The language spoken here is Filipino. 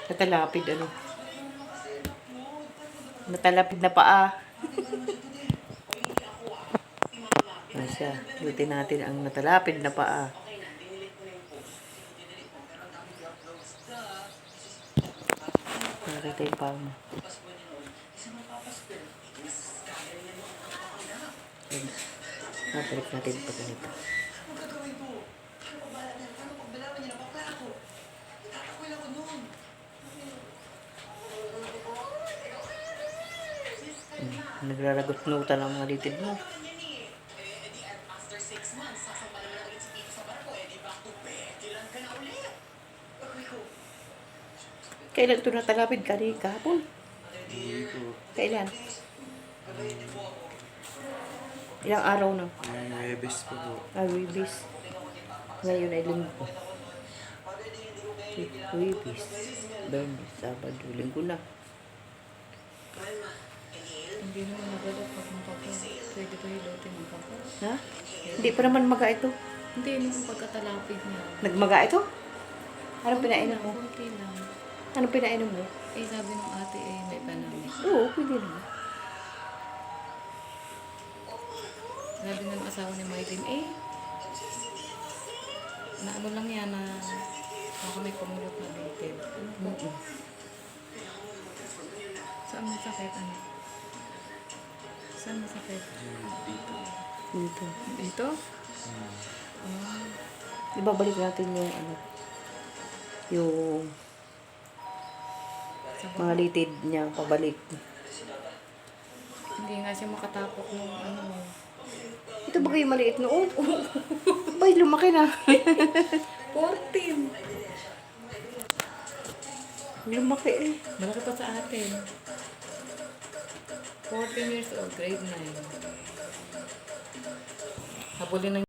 Natalapid, ano. Natalapid na paa. Ano siya? Lutin natin ang natalapid na paa. Nakita yung paa mo. Nabalik natin pa ganito. Nagraragot-nutan ang mga litid mo. Kailan ito natalapid ka rin kahapon? Kailan? Ilang araw na? Webes po po. Webes. Ngayon ay linggo. Webes. Bernes, Sabado, linggo na. Hindi naman nagalat pag magpapos. Pwede ko hilutin ang papos. Ha? Hindi pa naman maga ito. Hindi, nung pagkatalapid niya. Nagmaga ito? Anong pinainom mo? Okay lang. Anong pinainom mo? Eh, sabi ng ate may panamit. Oo, pwede naman. Sabi ng asawa ni Maylin, na ano lang yan, na ako may kumulot na litid. Saan masakit, ano? Saan masakit? Dito. Dito? Ibabalik natin yung ano. Yung mga litid niya pabalik. Hindi nga siya makatapok ng ano. Ito ba kayo maliit noon? Bay, lumaki na. 14! Lumaki eh. Malaki pa sa atin. 14 years old, grade 9. Habulin ng